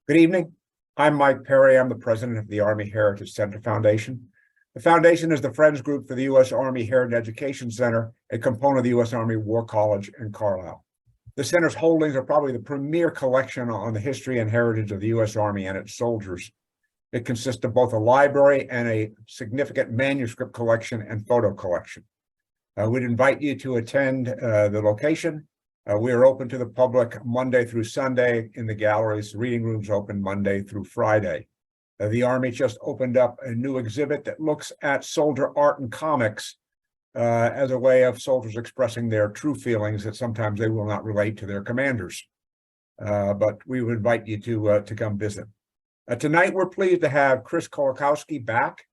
Good evening. I'm Mike Perry. I'm the president of the Army Heritage Center Foundation. The foundation is the Friends Group for the U.S. Army Heritage Education Center, a component of the U.S. Army War College in Carlisle. The center's holdings are probably the premier collection on the history and heritage of the U.S. Army and its soldiers. It consists of both a library and a significant manuscript collection and photo collection. We'd invite you to attend the location. We are open to the public Monday through Sunday in the galleries. Reading rooms open Monday through Friday. The Army just opened up a new exhibit that looks at soldier art and comics as a way of soldiers expressing their true feelings that sometimes they will not relate to their commanders. But we would invite you to come visit. Tonight, we're pleased to have Chris Kolakowski back.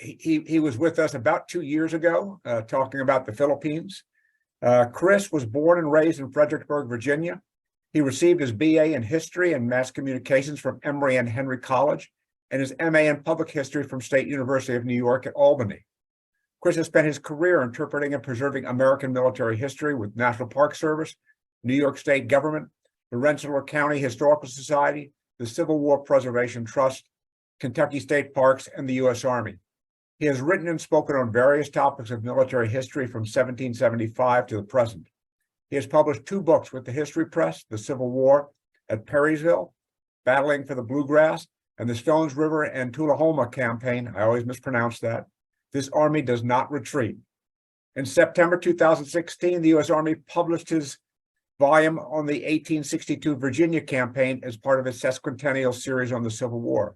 He was with us about 2 years ago talking about the Philippines. Chris was born and raised in Fredericksburg, Virginia. He received his BA in History and Mass Communications from Emory and Henry College and his MA in Public History from State University of New York at Albany. Chris has spent his career interpreting and preserving American military history with National Park Service, New York State Government, the Rensselaer County Historical Society, the Civil War Preservation Trust, Kentucky State Parks, and the U.S. Army. He has written and spoken on various topics of military history from 1775 to the present. He has published 2 books with the History Press, The Civil War at Perrysville, Battling for the Bluegrass, and the Stones River and Tullahoma Campaign. I always mispronounce that. This Army Does Not Retreat. In September 2016, the U.S. Army published his volume on the 1862 Virginia Campaign as part of its sesquicentennial series on the Civil War.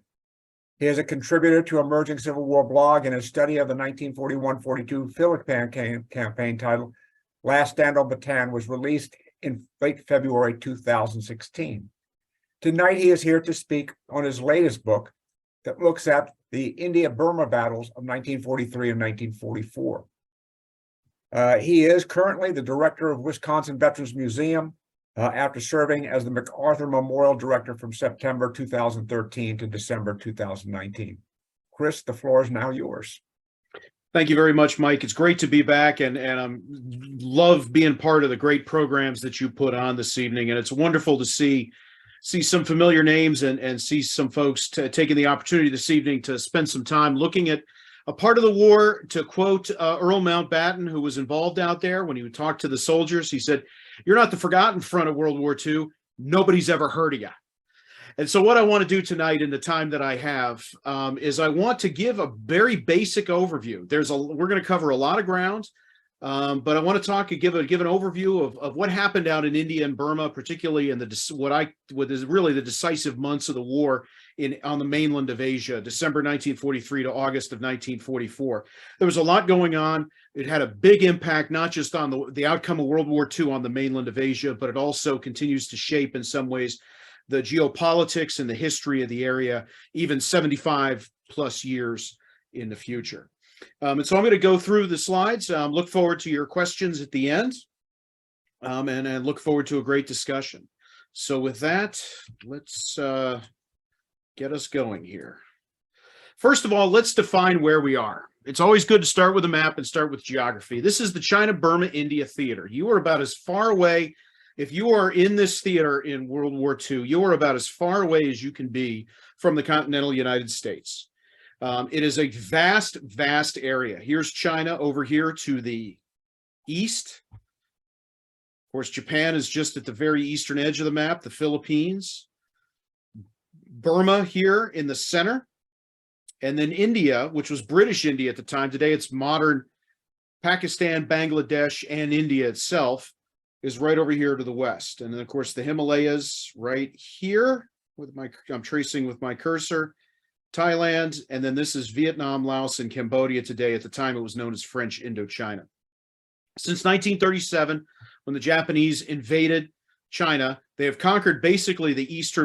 He is a contributor to Emerging Civil War blog and his study of the 1941-42 Philippine campaign titled Last Stand on Bataan was released in late February 2016. Tonight, he is here to speak on his latest book that looks at the India-Burma battles of 1943 and 1944. He is currently the director of Wisconsin Veterans Museum after serving as the MacArthur Memorial Director from September 2013 to December 2019. Chris, the floor is now yours. Thank you very much, Mike. It's great to be back, and I love being part of the great programs that you put on this evening. And it's wonderful to see some familiar names and see some folks taking the opportunity this evening to spend some time looking at a part of the war. To quote Earl Mountbatten, who was involved out there, when he would talk to the soldiers, he said, "You're not the forgotten front of World War II. Nobody's ever heard of you." And so what I want to do tonight in the time that I have is I want to give a very basic overview. We're going to cover a lot of ground, but I want to give an overview of what happened out in India and Burma, particularly in what is really the decisive months of the war on the mainland of Asia, December 1943 to August of 1944. There was a lot going on. It had a big impact, not just on the outcome of World War II on the mainland of Asia, but it also continues to shape in some ways the geopolitics and the history of the area, even 75 plus years in the future. And so I'm going to go through the slides. Look forward to your questions at the end, and look forward to a great discussion. So with that, let's get us going here. First of all, let's define where we are. It's always good to start with a map and start with geography. This is the China-Burma-India theater. You are about as far away. If you are in this theater in World War II, you are about as far away as you can be from the continental United States. It is a vast, vast area. Here's China over here to the east. Of course, Japan is just at the very eastern edge of the map, the Philippines. Burma here in the center. And then India, which was British India at the time. Today it's modern Pakistan, Bangladesh, and India itself, is right over here to the west. And then, of course, the Himalayas right here. I'm tracing with my cursor. Thailand, and then this is Vietnam, Laos, and Cambodia today. At the time, it was known as French Indochina. Since 1937, when the Japanese invaded China, they have conquered basically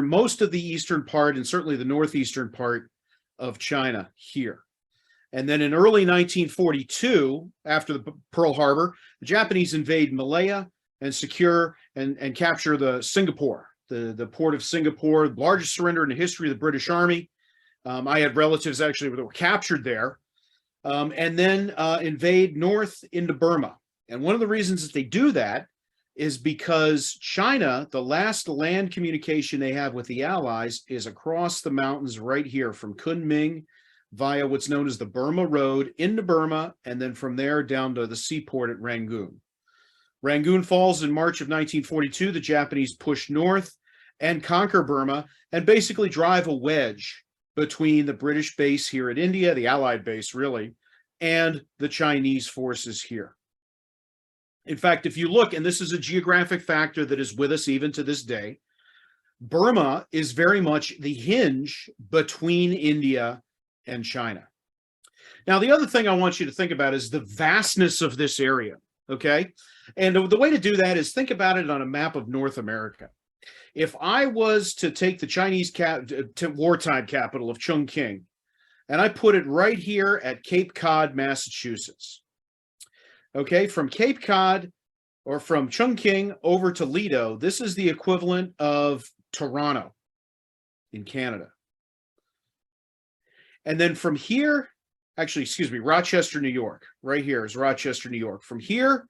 most of the eastern part, and certainly the northeastern part of China here. And then in early 1942, after the Pearl Harbor, the Japanese invade Malaya and secure and capture the Singapore, the port of Singapore, the largest surrender in the history of the British Army. I had relatives actually that were captured there, and then invade north into Burma. And one of the reasons that they do that is because China, the last land communication they have with the Allies is across the mountains right here from Kunming via what's known as the Burma Road into Burma, and then from there down to the seaport at Rangoon. Rangoon falls in March of 1942. The Japanese push north and conquer Burma and basically drive a wedge between the British base here at India, the Allied base really, and the Chinese forces here. In fact, if you look, and this is a geographic factor that is with us even to this day, Burma is very much the hinge between India and China. Now, the other thing I want you to think about is the vastness of this area, okay? And the way to do that is think about it on a map of North America. If I was to take the Chinese wartime capital of Chongqing, and I put it right here at Cape Cod, Massachusetts, okay, from Cape Cod or from Chongqing over to Lido, this is the equivalent of Toronto in Canada. And then from here, actually, excuse me, Rochester, New York, right here is Rochester, New York. From here,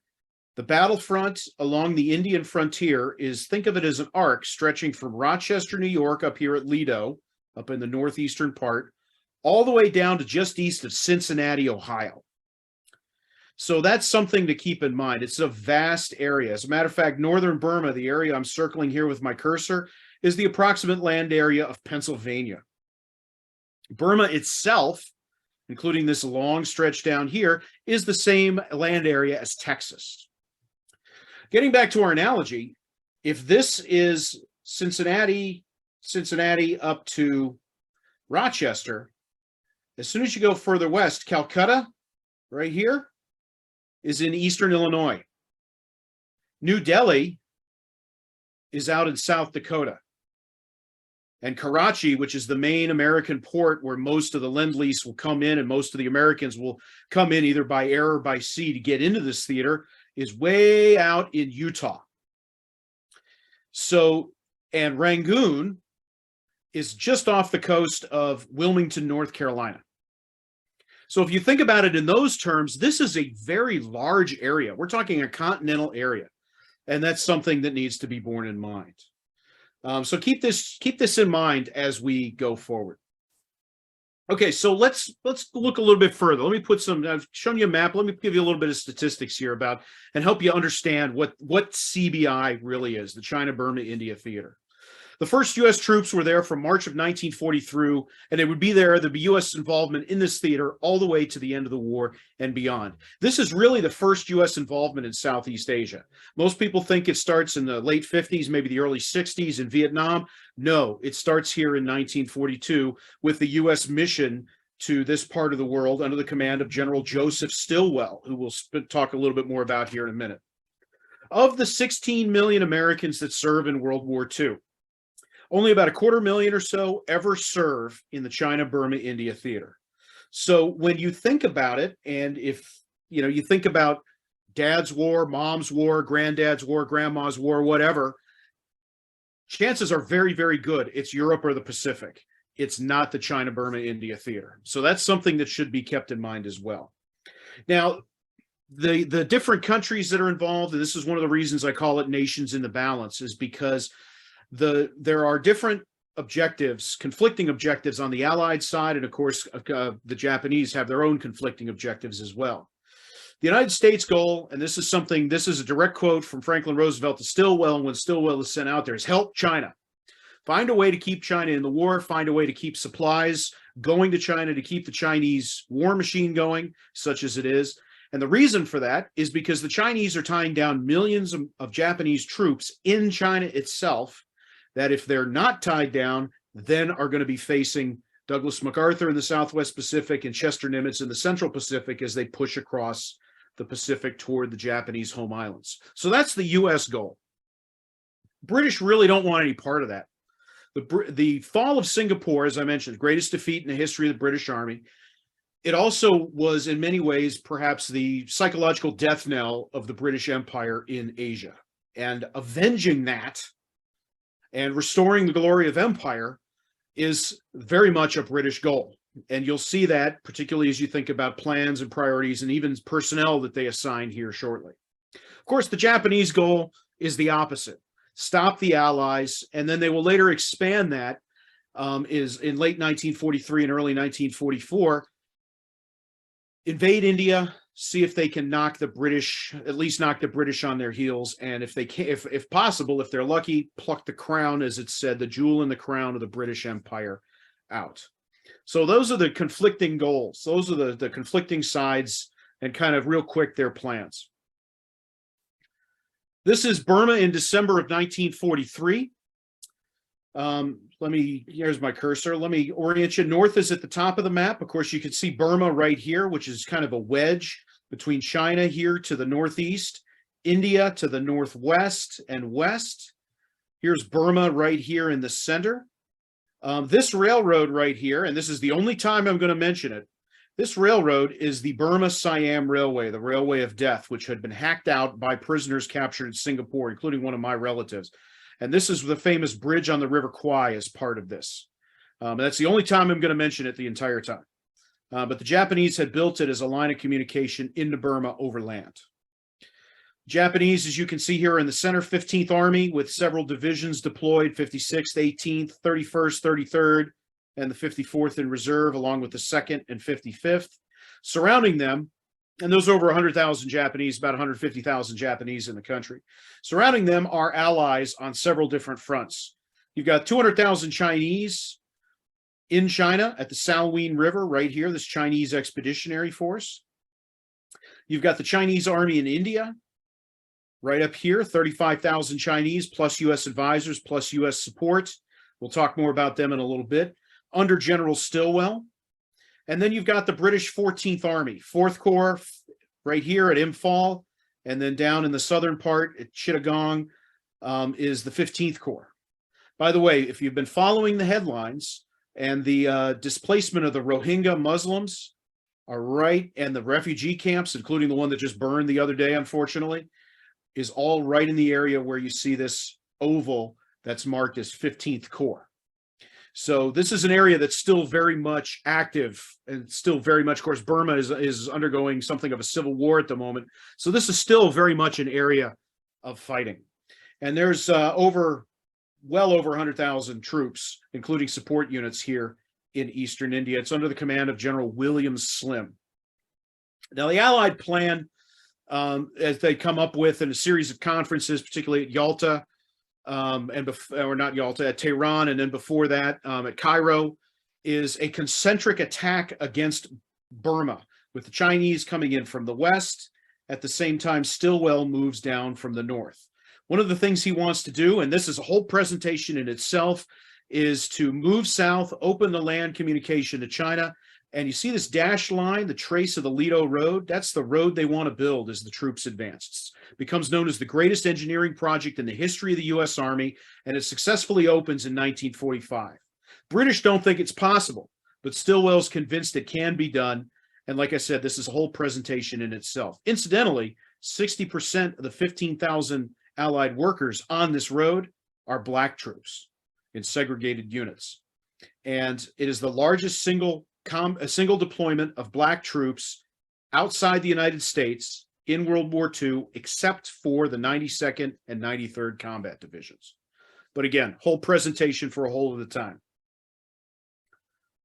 the battlefront along the Indian frontier is, think of it as an arc stretching from Rochester, New York, up here at Lido, up in the northeastern part, all the way down to just east of Cincinnati, Ohio. So that's something to keep in mind. It's a vast area. As a matter of fact, northern Burma, the area I'm circling here with my cursor, is the approximate land area of Pennsylvania. Burma itself, including this long stretch down here, is the same land area as Texas. Getting back to our analogy, if this is Cincinnati up to Rochester, as soon as you go further west, Calcutta, right here, is in eastern Illinois. New Delhi is out in South Dakota. And Karachi, which is the main American port where most of the Lend-Lease will come in and most of the Americans will come in either by air or by sea to get into this theater, is way out in Utah. So, and Rangoon is just off the coast of Wilmington, North Carolina. So if you think about it in those terms, this is a very large area. We're talking a continental area, and that's something that needs to be borne in mind. So keep this in mind as we go forward. Okay, so let's look a little bit further. Let me put some, I've shown you a map. Let me give you a little bit of statistics here about and help you understand what CBI really is, the China-Burma-India Theater. The first U.S. troops were there from March of 1940 through, and they would be there. There'd be U.S. involvement in this theater all the way to the end of the war and beyond. This is really the first U.S. involvement in Southeast Asia. Most people think it starts in the late 50s, maybe the early 60s in Vietnam. No, it starts here in 1942 with the U.S. mission to this part of the world under the command of General Joseph Stilwell, who we'll talk a little bit more about here in a minute. Of the 16 million Americans that serve in World War II, only about 250,000 or so ever serve in the China-Burma-India theater. So when you think about it, and if you think about dad's war, mom's war, granddad's war, grandma's war, whatever, chances are very, very good it's Europe or the Pacific. It's not the China-Burma-India theater. So that's something that should be kept in mind as well. Now, the different countries that are involved, and this is one of the reasons I call it nations in the balance, is because there are different objectives, conflicting objectives on the Allied side, and of course, the Japanese have their own conflicting objectives as well. The United States goal, and this is a direct quote from Franklin Roosevelt to Stilwell, when Stilwell is sent out there, is help China. Find a way to keep China in the war, find a way to keep supplies going to China, to keep the Chinese war machine going, such as it is. And the reason for that is because the Chinese are tying down millions of Japanese troops in China itself, that if they're not tied down, then are going to be facing Douglas MacArthur in the Southwest Pacific and Chester Nimitz in the Central Pacific as they push across the Pacific toward the Japanese home islands. So that's the U.S. goal. British really don't want any part of that. The fall of Singapore, as I mentioned, the greatest defeat in the history of the British Army. It also was, in many ways, perhaps the psychological death knell of the British Empire in Asia. And avenging that and restoring the glory of empire is very much a British goal. And you'll see that, particularly as you think about plans and priorities and even personnel that they assign here shortly. course, the Japanese goal is the opposite: stop the Allies, and then they will later expand that. Is in late 1943 and early 1944, invade India, see if they can knock the British, at least knock the British on their heels, and if they can, if possible, if they're lucky, pluck the crown, as it said, the jewel in the crown of the British Empire out. So those are the conflicting goals. Those are the conflicting sides, and kind of real quick, their plans. This is Burma in December of 1943. Here's my cursor. Let me orient you. North is at the top of the map. Of course, you can see Burma right here, which is kind of a wedge between China here to the northeast, India to the northwest and west. Here's Burma right here in the center. This railroad right here, and this is the only time I'm going to mention it, this railroad is the Burma-Siam Railway, the Railway of Death, which had been hacked out by prisoners captured in Singapore, including one of my relatives. And this is the famous bridge on the River Kwai as part of this. That's the only time I'm going to mention it the entire time. But the Japanese had built it as a line of communication into Burma over land. Japanese, as you can see here in the center, 15th Army with several divisions deployed, 56th, 18th, 31st, 33rd, and the 54th in reserve, along with the 2nd and 55th. Surrounding them, and those are over 100,000 Japanese, about 150,000 Japanese in the country. Surrounding them are allies on several different fronts. You've got 200,000 Chinese in China at the Salween River right here, this Chinese Expeditionary Force. You've got the Chinese Army in India right up here, 35,000 Chinese plus U.S. advisors plus U.S. support. We'll talk more about them in a little bit. Under General Stilwell. And then you've got the British 14th Army, 4th Corps right here at Imphal, and then down in the southern part at Chittagong is the 15th Corps. By the way, if you've been following the headlines, and the displacement of the Rohingya Muslims are right, and the refugee camps, including the one that just burned the other day, unfortunately, is all right in the area where you see this oval that's marked as 15th Corps. So this is an area that's still very much active, and still very much, of course, Burma is undergoing something of a civil war at the moment. So this is still very much an area of fighting. And there's well over 100,000 troops, including support units here in Eastern India. It's under the command of General William Slim. Now, the Allied plan, as they come up with in a series of conferences, particularly at Yalta, at Tehran, and then before that at Cairo, is a concentric attack against Burma, with the Chinese coming in from the west. At the same time, Stilwell moves down from the north. One of the things he wants to do, and this is a whole presentation in itself, is to move south, open the land communication to China. And you see this dashed line, the trace of the Lido Road? That's the road they want to build as the troops advance. It becomes known as the greatest engineering project in the history of the U.S. Army, and it successfully opens in 1945. British don't think it's possible, but Stilwell's convinced it can be done. And like I said, this is a whole presentation in itself. Incidentally, 60% of the 15,000 Allied workers on this road are Black troops in segregated units. And it is the largest single deployment of Black troops outside the United States in World War II, except for the 92nd and 93rd Combat Divisions. But again, whole presentation for a whole of the time.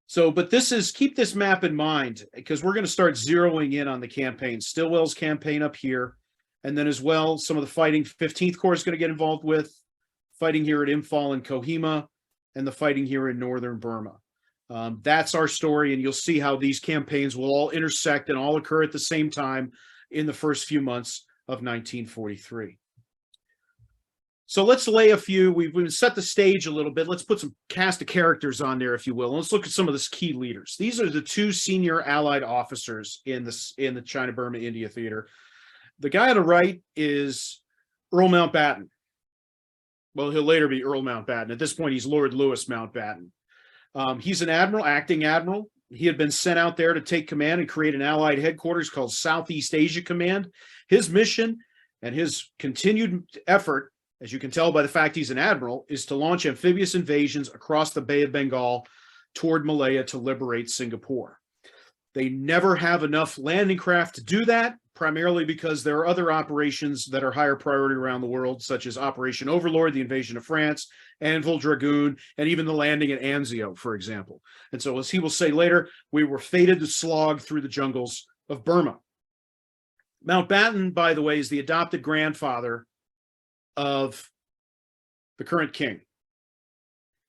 So, but keep this map in mind, because we're going to start zeroing in on the campaign. Stilwell's campaign up here, and then as well, some of the fighting 15th Corps is going to get involved with, fighting here at Imphal and Kohima, and the fighting here in northern Burma. That's our story, and you'll see how these campaigns will all intersect and all occur at the same time in the first few months of 1943. So let's lay we've set the stage a little bit. Let's put some cast of characters on there, if you will. Let's look at some of the key leaders. These are the two senior Allied officers in the China-Burma-India theater. The guy on the right is Earl Mountbatten. Well, he'll later be Earl Mountbatten. At this point, he's Lord Louis Mountbatten. He's an admiral, acting admiral. He had been sent out there to take command and create an Allied headquarters called Southeast Asia Command. His mission and his continued effort, as you can tell by the fact he's an admiral, is to launch amphibious invasions across the Bay of Bengal toward Malaya to liberate Singapore. They never have enough landing craft to do that. primarily because there are other operations that are higher priority around the world, such as Operation Overlord, the invasion of France, Anvil Dragoon, and even the landing at Anzio, for example. And so, as he will say later, we were fated to slog through the jungles of Burma. Mountbatten, by the way, is the adopted grandfather of the current king.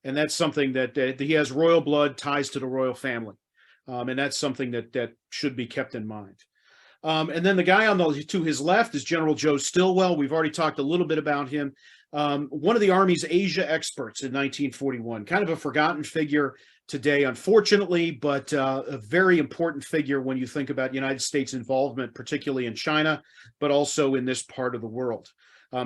And that's something that he has royal blood, ties to the royal family. And that's something that should be kept in mind. And then the guy to his left is General Joe Stilwell. We've already talked a little bit about him. One of the Army's Asia experts in 1941, kind of a forgotten figure today, unfortunately, but a very important figure when you think about United States involvement, particularly in China, but also in this part of the world.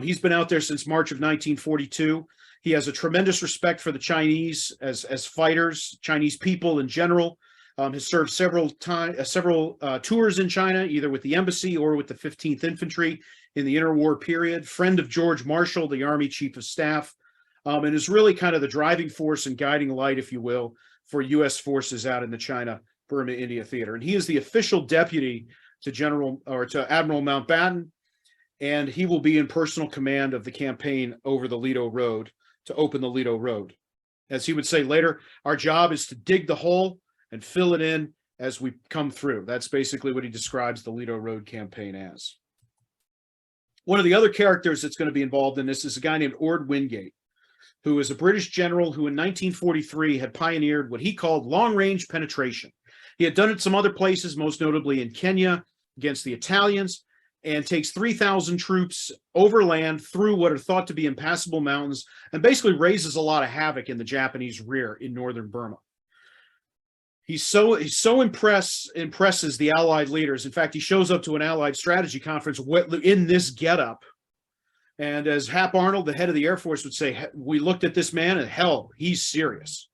He's been out there since March of 1942. He has a tremendous respect for the Chinese as fighters, Chinese people in general. Has served several tours in China, either with the embassy or with the 15th Infantry in the interwar period. Friend of George Marshall, the Army Chief of Staff, and is really kind of the driving force and guiding light, if you will, for U.S. forces out in the China-Burma-India theater. And he is the official deputy to Admiral Mountbatten, and he will be in personal command of the campaign over the Lido Road to open the Lido Road. As he would say later, our job is to dig the hole and fill it in as we come through. That's basically what he describes the Lido Road campaign as. One of the other characters that's going to be involved in this is a guy named Ord Wingate, who is a British general who in 1943 had pioneered what he called long-range penetration. He had done it some other places, most notably in Kenya against the Italians, and takes 3,000 troops overland through what are thought to be impassable mountains and basically raises a lot of havoc in the Japanese rear in northern Burma. He's so impresses the Allied leaders. In fact, he shows up to an Allied strategy conference in this getup. And as Hap Arnold, the head of the Air Force, would say, we looked at this man and hell, he's serious.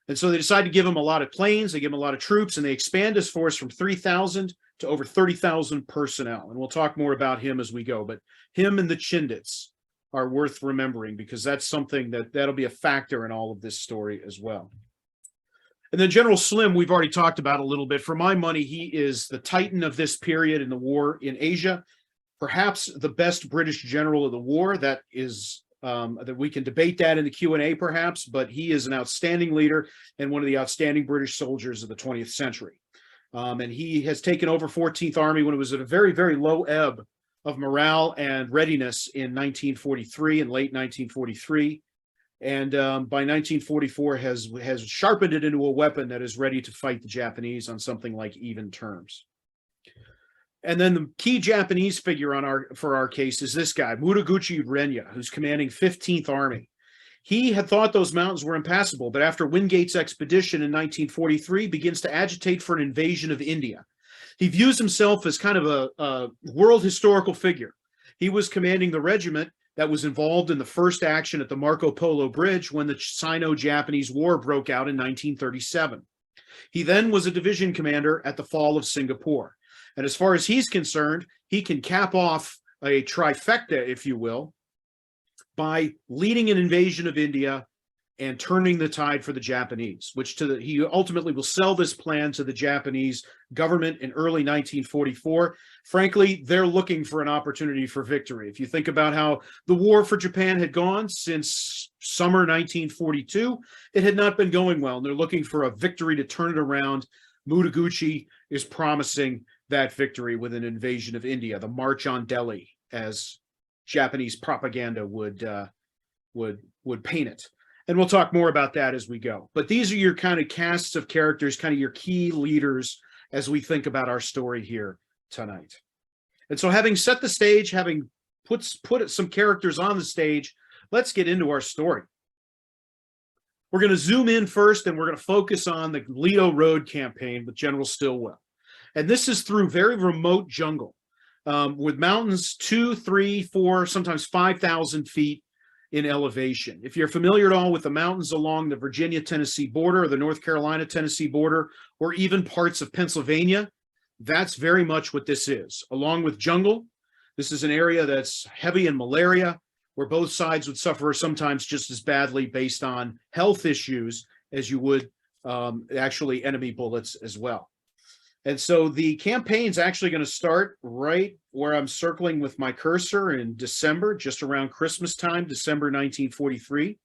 And so they decide to give him a lot of planes, they give him a lot of troops, and they expand his force from 3,000 to over 30,000 personnel. And we'll talk more about him as we go. But him and the Chindits are worth remembering because that's something that'll be a factor in all of this story as well. And then General Slim, we've already talked about a little bit. For my money, he is the titan of this period in the war in Asia, perhaps the best British general of the war. That is, that we can debate that in the Q&A perhaps, but he is an outstanding leader and one of the outstanding British soldiers of the 20th century. And he has taken over 14th Army when it was at a very, very low ebb of morale and readiness in 1943 and late 1943. And by 1944 has sharpened it into a weapon that is ready to fight the Japanese on something like even terms. And then the key Japanese figure for our case is this guy, Muraguchi Renya, who's commanding 15th Army. He had thought those mountains were impassable, but after Wingate's expedition in 1943, begins to agitate for an invasion of India. He views himself as kind of a world historical figure. He was commanding the regiment that was involved in the first action at the Marco Polo Bridge when the Sino-Japanese War broke out in 1937. He then was a division commander at the fall of Singapore. And as far as he's concerned, he can cap off a trifecta, if you will, by leading an invasion of India and turning the tide for the Japanese, which he ultimately will sell this plan to the Japanese government in early 1944. Frankly, they're looking for an opportunity for victory. If you think about how the war for Japan had gone since summer 1942, it had not been going well, and they're looking for a victory to turn it around. Muraguchi is promising that victory with an invasion of India, the March on Delhi, as Japanese propaganda would paint it. And we'll talk more about that as we go. But these are your kind of casts of characters, kind of your key leaders as we think about our story here tonight. And so having set the stage, having put some characters on the stage, let's get into our story. We're going to zoom in first, and we're going to focus on the Lido Road campaign with General Stilwell. And this is through very remote jungle with mountains 2, 3, 4, sometimes 5,000 feet in elevation. If you're familiar at all with the mountains along the Virginia-Tennessee border or the North Carolina-Tennessee border, or even parts of Pennsylvania, that's very much what this is. Along with jungle, this is an area that's heavy in malaria, where both sides would suffer sometimes just as badly based on health issues as you would actually enemy bullets as well. And so the campaign's actually going to start right where I'm circling with my cursor in December, just around Christmas time, December 1943.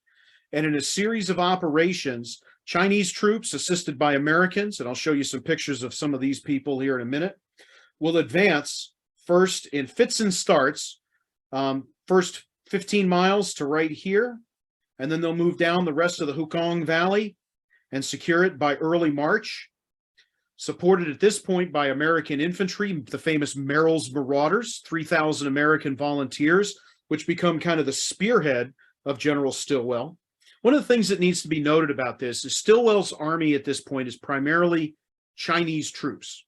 And in a series of operations, Chinese troops assisted by Americans, and I'll show you some pictures of some of these people here in a minute, will advance first in fits and starts, first 15 miles to right here, and then they'll move down the rest of the Hukong Valley and secure it by early March. Supported at this point by American infantry, the famous Merrill's Marauders, 3,000 American volunteers, which become kind of the spearhead of General Stilwell. One of the things that needs to be noted about this is Stilwell's army at this point is primarily Chinese troops.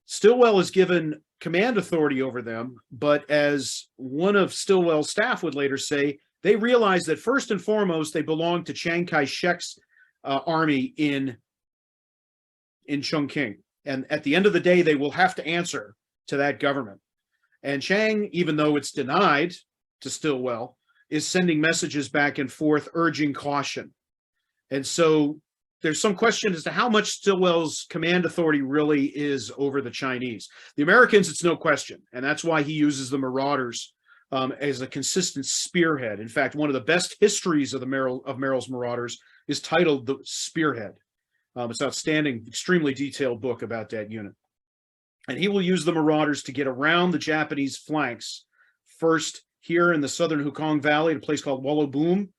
Stilwell is given command authority over them, but as one of Stilwell's staff would later say, they realize that first and foremost, they belong to Chiang Kai-shek's army in Chongqing. And at the end of the day, they will have to answer to that government. And Chiang, even though it's denied to Stilwell, is sending messages back and forth urging caution. And so there's some question as to how much Stilwell's command authority really is over the Chinese. The Americans, it's no question. And that's why he uses the Marauders as a consistent spearhead. In fact, one of the best histories of Merrill's Marauders is titled The Spearhead. It's an outstanding, extremely detailed book about that unit. And he will use the Marauders to get around the Japanese flanks, first here in the southern Hukong Valley, at a place called Walloboom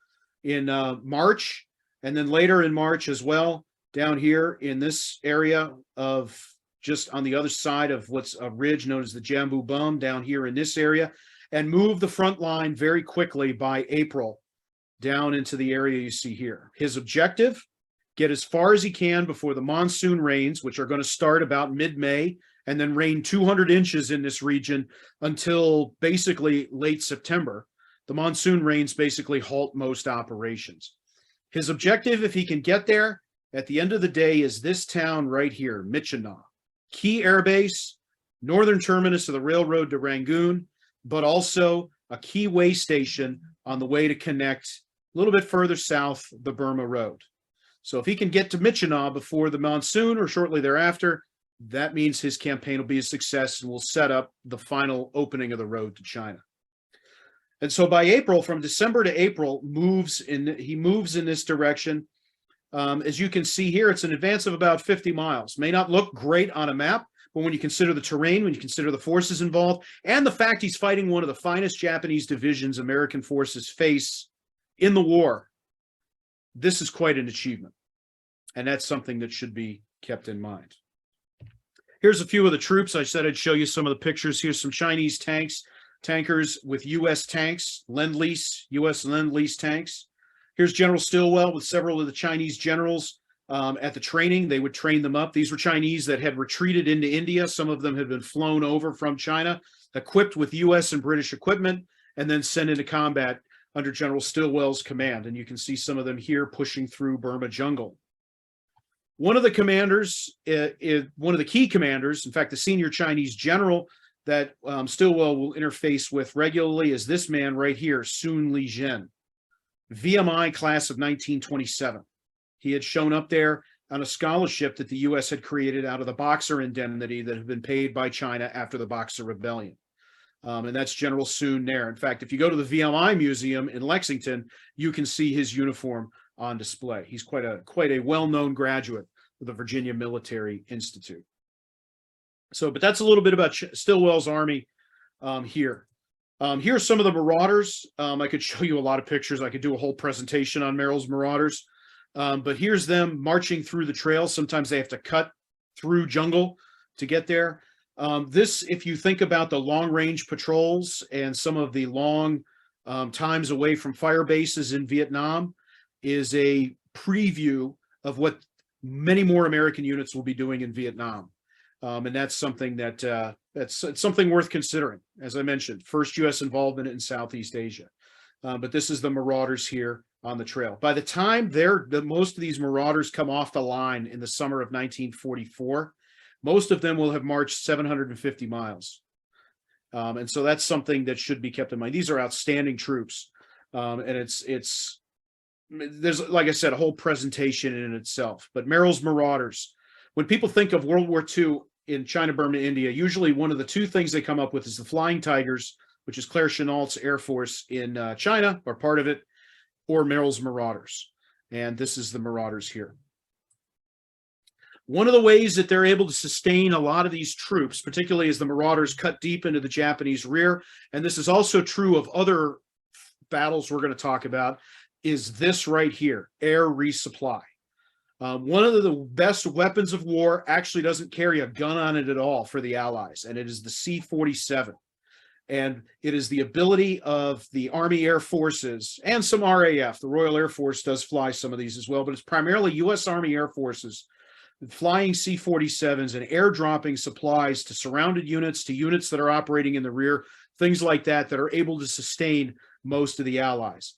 in March, and then later in March as well, down here in this area of just on the other side of what's a ridge known as the Jambu Bum, down here in this area, and move the front line very quickly by April down into the area you see here. His objective, get as far as he can before the monsoon rains, which are going to start about mid-May, and then rain 200 inches in this region until basically late September. The monsoon rains basically halt most operations. His objective, if he can get there, at the end of the day, is this town right here, Myitkyina. Key airbase, northern terminus of the railroad to Rangoon, but also a key way station on the way to connect a little bit further south the Burma Road. So if he can get to Myitkyina before the monsoon or shortly thereafter, that means his campaign will be a success and will set up the final opening of the road to China. And so by April, from December to April, he moves in this direction. As you can see here, it's an advance of about 50 miles. May not look great on a map, but when you consider the terrain, when you consider the forces involved, and the fact he's fighting one of the finest Japanese divisions American forces face in the war, this is quite an achievement. And that's something that should be kept in mind. Here's a few of the troops. I said I'd show you some of the pictures. Here's some Chinese tankers with U.S. tanks, U.S. Lend-Lease tanks. Here's General Stilwell with several of the Chinese generals at the training. They would train them up. These were Chinese that had retreated into India. Some of them had been flown over from China, equipped with U.S. and British equipment, and then sent into combat under General Stilwell's command. And you can see some of them here pushing through Burma jungle. One of the commanders, one of the key commanders, in fact, the senior Chinese general that Stilwell will interface with regularly is this man right here, Sun Li-Jin, VMI class of 1927. He had shown up there on a scholarship that the U.S. had created out of the Boxer indemnity that had been paid by China after the Boxer Rebellion. And that's General Sun there. In fact, if you go to the VMI Museum in Lexington, you can see his uniform on display. He's quite a well-known graduate of the Virginia Military Institute. So, but that's a little bit about Stilwell's army here. Here's some of the Marauders. I could show you a lot of pictures. I could do a whole presentation on Merrill's Marauders. But here's them marching through the trails. Sometimes they have to cut through jungle to get there. This, if you think about the long-range patrols and some of the long times away from fire bases in Vietnam, is a preview of what many more American units will be doing in Vietnam. And that's something that's something worth considering. As I mentioned, first U.S. involvement in Southeast Asia. But this is the Marauders here on the trail. By the time most of these Marauders come off the line in the summer of 1944, most of them will have marched 750 miles. And so that's something that should be kept in mind. These are outstanding troops. And there's, like I said, a whole presentation in itself. But Merrill's Marauders, when people think of World War II in China, Burma, India, usually one of the two things they come up with is the Flying Tigers, which is Claire Chennault's Air Force in China, or part of it, or Merrill's Marauders. And this is the Marauders here. One of the ways that they're able to sustain a lot of these troops, particularly as the Marauders cut deep into the Japanese rear, and this is also true of other battles we're going to talk about, is this right here, air resupply. One of the best weapons of war actually doesn't carry a gun on it at all for the Allies, and it is the C-47. And it is the ability of the Army Air Forces and some RAF. The Royal Air Force does fly some of these as well, but it's primarily U.S. Army Air Forces flying C-47s and airdropping supplies to surrounded units, to units that are operating in the rear, things like that, that are able to sustain most of the Allies.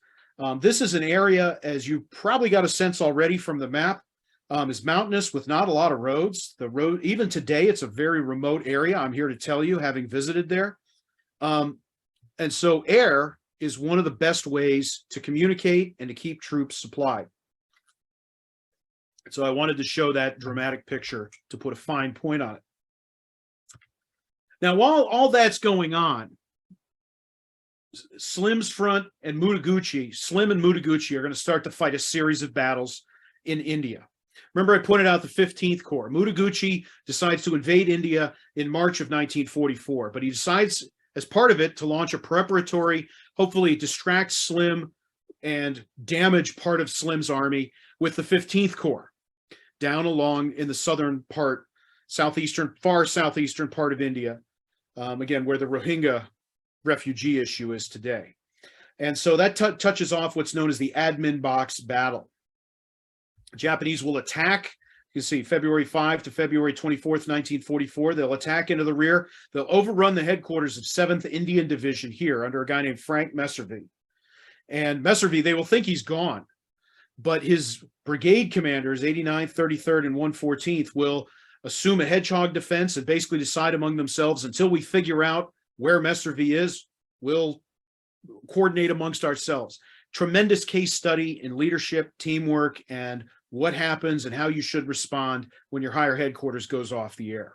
This is an area, as you probably got a sense already from the map, is mountainous with not a lot of roads. The road, even today, it's a very remote area. I'm here to tell you, having visited there. And so air is one of the best ways to communicate and to keep troops supplied. So I wanted to show that dramatic picture to put a fine point on it. Now, while all that's going on, Slim's front and Slim and Mutaguchi are going to start to fight a series of battles in India. Remember, I pointed out the 15th Corps. Mutaguchi decides to invade India in March of 1944, but he decides, as part of it, to launch a preparatory, hopefully distract Slim and damage part of Slim's army with the 15th Corps down along in the southern part, far southeastern part of India, again, where the Rohingya refugee issue is today. And so that touches off what's known as the admin box battle. The Japanese will attack. You can see February 5 to February 24th, 1944. They'll attack into the rear. They'll overrun the headquarters of 7th Indian Division here under a guy named Frank Messervy. And Messervy, they will think he's gone, but his brigade commanders, 89th, 33rd, and 114th, will assume a hedgehog defense and basically decide among themselves, until we figure out where Messervy is, we'll coordinate amongst ourselves. Tremendous case study in leadership, teamwork, and what happens and how you should respond when your higher headquarters goes off the air.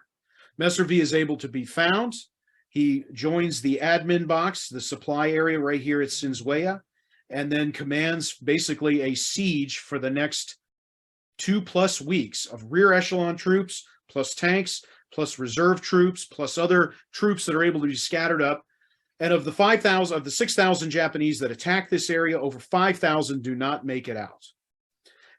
Messervy is able to be found. He joins the admin box, the supply area right here at Sinswaya, and then commands basically a siege for the next 2+ weeks of rear echelon troops, plus tanks, plus reserve troops, plus other troops that are able to be scattered up. And of the 6,000 Japanese that attack this area, over 5,000 do not make it out.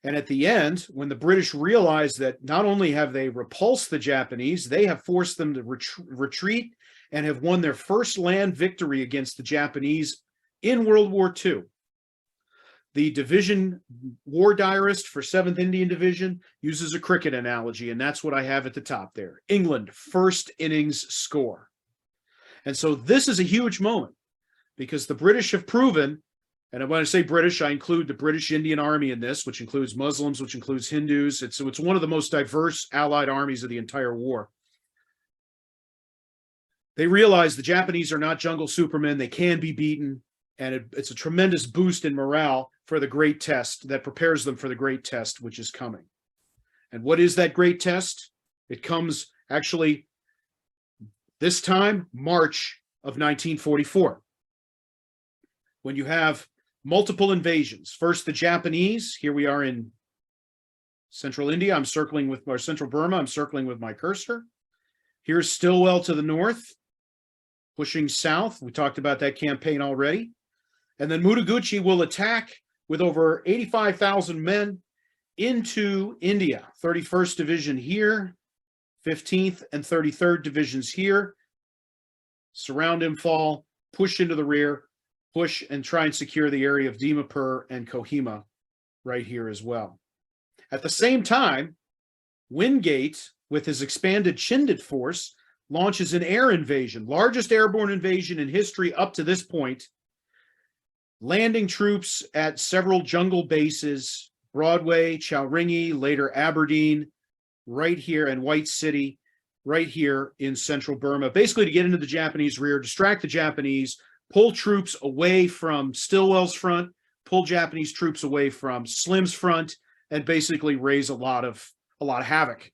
And at the end, when the British realize that not only have they repulsed the Japanese, they have forced them to retreat and have won their first land victory against the Japanese in World War II. The division war diarist for 7th Indian Division uses a cricket analogy, and that's what I have at the top there. England, first innings score. And so this is a huge moment, because the British have proven, and when I say British, I include the British Indian Army in this, which includes Muslims, which includes Hindus. It's one of the most diverse allied armies of the entire war. They realize the Japanese are not jungle supermen. They can be beaten. And it's a tremendous boost in morale for the great test that prepares them for the great test, which is coming. And what is that great test? It comes actually this time, March of 1944, when you have multiple invasions. First, the Japanese. Here we are in central India. I'm circling with our central Burma. I'm circling with my cursor. Here's Stilwell to the north, pushing south. We talked about that campaign already. And then Mutaguchi will attack with over 85,000 men into India. 31st Division here, 15th and 33rd Divisions here. Surround Imphal, push into the rear, push and try and secure the area of Dimapur and Kohima right here as well. At the same time, Wingate, with his expanded Chindit force, launches an air invasion, largest airborne invasion in history up to this point, landing troops at several jungle bases, Broadway, Chowringhee, later Aberdeen, right here, and White City, right here in central Burma, basically to get into the Japanese rear, distract the Japanese, pull troops away from Stilwell's front, pull Japanese troops away from Slim's front, and basically raise a lot of havoc.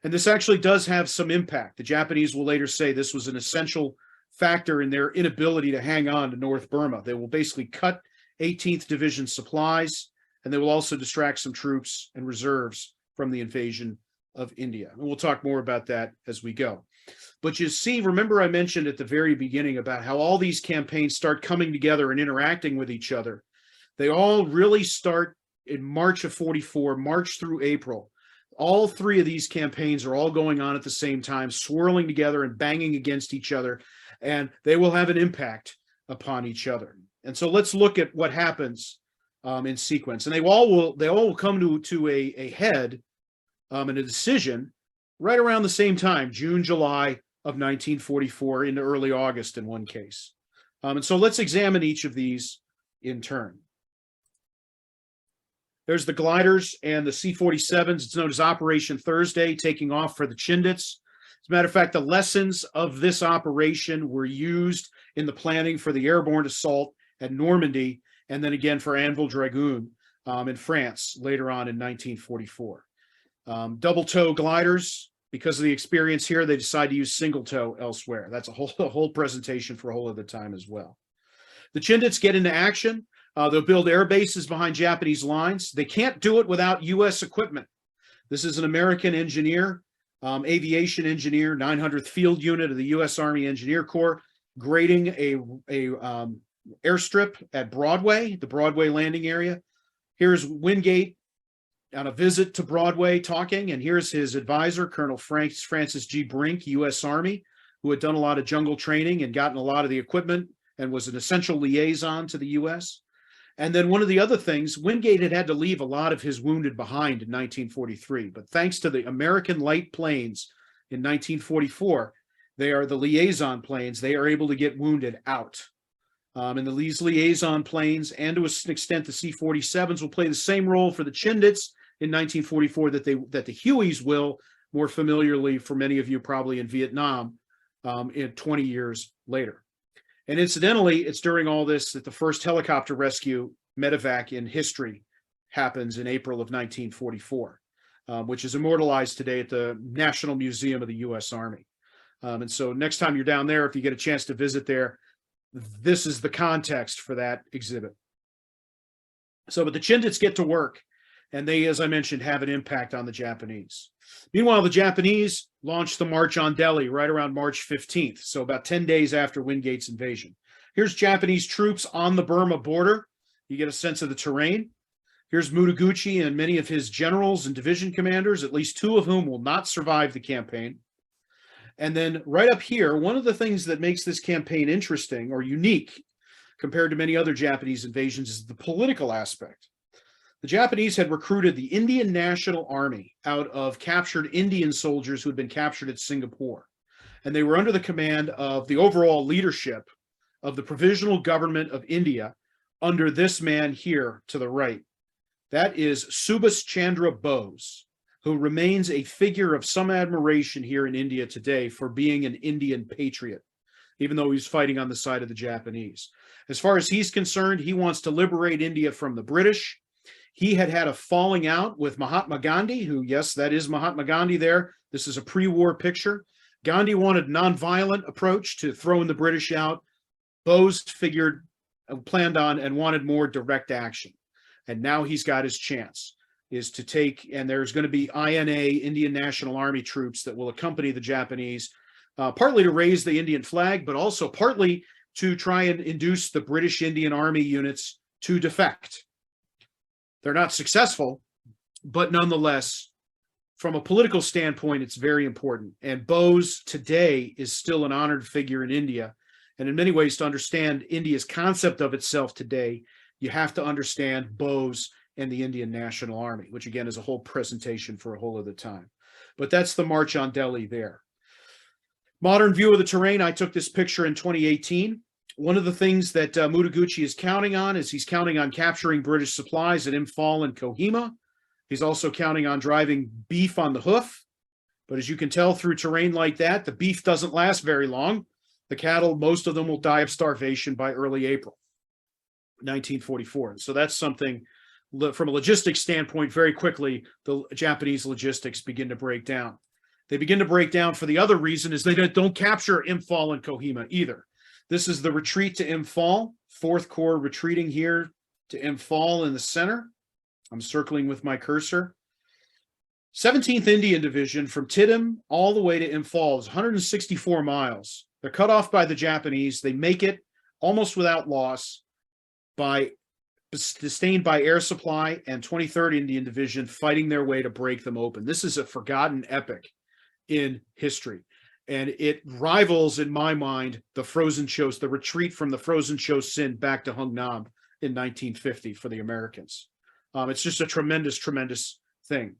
And this actually does have some impact. The Japanese will later say this was an essential factor in their inability to hang on to North Burma. They will basically cut 18th Division supplies, and they will also distract some troops and reserves from the invasion of India. And we'll talk more about that as we go. But you see, remember I mentioned at the very beginning about how all these campaigns start coming together and interacting with each other. They all really start in March of 44, March through April. All three of these campaigns are all going on at the same time, swirling together and banging against each other, and they will have an impact upon each other. And so let's look at what happens in sequence. And they all will come to a head and a decision right around the same time, June, July of 1944 into early August in one case. And so let's examine each of these in turn. There's the gliders and the C-47s. It's known as Operation Thursday, taking off for the Chindits. As a matter of fact, the lessons of this operation were used in the planning for the airborne assault at Normandy, and then again for Anvil Dragoon in France later on in 1944. Double toe gliders, because of the experience here, they decide to use single toe elsewhere. That's a whole presentation for a whole other time as well. The Chindits get into action. They'll build air bases behind Japanese lines. They can't do it without U.S. equipment. This is an American engineer, aviation engineer, 900th Field Unit of the U.S. Army Engineer Corps, grading a airstrip at Broadway, the Broadway landing area. Here's Wingate on a visit to Broadway talking, and here's his advisor, Colonel Francis G. Brink, U.S. Army, who had done a lot of jungle training and gotten a lot of the equipment and was an essential liaison to the U.S. And then one of the other things, Wingate had to leave a lot of his wounded behind in 1943, but thanks to the American light planes in 1944, they are the liaison planes. They are able to get wounded out. And these liaison planes, and to an extent the C-47s, will play the same role for the Chindits in 1944 that the Hueys will, more familiarly for many of you probably in Vietnam, in 20 years later. And incidentally, it's during all this that the first helicopter rescue medevac in history happens in April of 1944, which is immortalized today at the National Museum of the U.S. Army. And so next time you're down there, if you get a chance to visit there, this is the context for that exhibit. So, but the Chindits get to work, and they, as I mentioned, have an impact on the Japanese. Meanwhile, the Japanese launched the March on Delhi right around March 15th, so about 10 days after Wingate's invasion. Here's Japanese troops on the Burma border. You get a sense of the terrain. Here's Mutaguchi and many of his generals and division commanders, at least two of whom will not survive the campaign. And then right up here, one of the things that makes this campaign interesting or unique compared to many other Japanese invasions is the political aspect. The Japanese had recruited the Indian National Army out of captured Indian soldiers who had been captured at Singapore. And they were under the command of the overall leadership of the Provisional Government of India under this man here to the right. That is Subhas Chandra Bose, who remains a figure of some admiration here in India today for being an Indian patriot, even though he's fighting on the side of the Japanese. As far as he's concerned, he wants to liberate India from the British. He had a falling out with Mahatma Gandhi, who, yes, that is Mahatma Gandhi there. This is a pre-war picture. Gandhi wanted a nonviolent approach to throwing the British out. Bose planned on and wanted more direct action. And now he's got his chance, is to take, and there's going to be INA, Indian National Army troops that will accompany the Japanese, partly to raise the Indian flag, but also partly to try and induce the British Indian Army units to defect. They're not successful, but nonetheless, from a political standpoint, it's very important. And Bose today is still an honored figure in India. And in many ways, to understand India's concept of itself today, you have to understand Bose and the Indian National Army, which again is a whole presentation for a whole other time. But that's the March on Delhi there. Modern view of the terrain. I took this picture in 2018. One of the things that Mutaguchi is counting on is he's counting on capturing British supplies at Imphal and Kohima. He's also counting on driving beef on the hoof. But as you can tell through terrain like that, the beef doesn't last very long. The cattle, most of them will die of starvation by early April 1944. So that's something, from a logistics standpoint, very quickly, the Japanese logistics begin to break down. They begin to break down for the other reason is they don't capture Imphal and Kohima either. This is the retreat to Imphal, 4th Corps retreating here to Imphal in the center. I'm circling with my cursor. 17th Indian Division from Tiddim all the way to Imphal is 164 miles. They're cut off by the Japanese. They make it almost without loss, sustained by air supply and 23rd Indian Division fighting their way to break them open. This is a forgotten epic in history, and it rivals, in my mind, the retreat from the frozen Chosin back to Hungnam in 1950 for the Americans. It's just a tremendous, tremendous thing.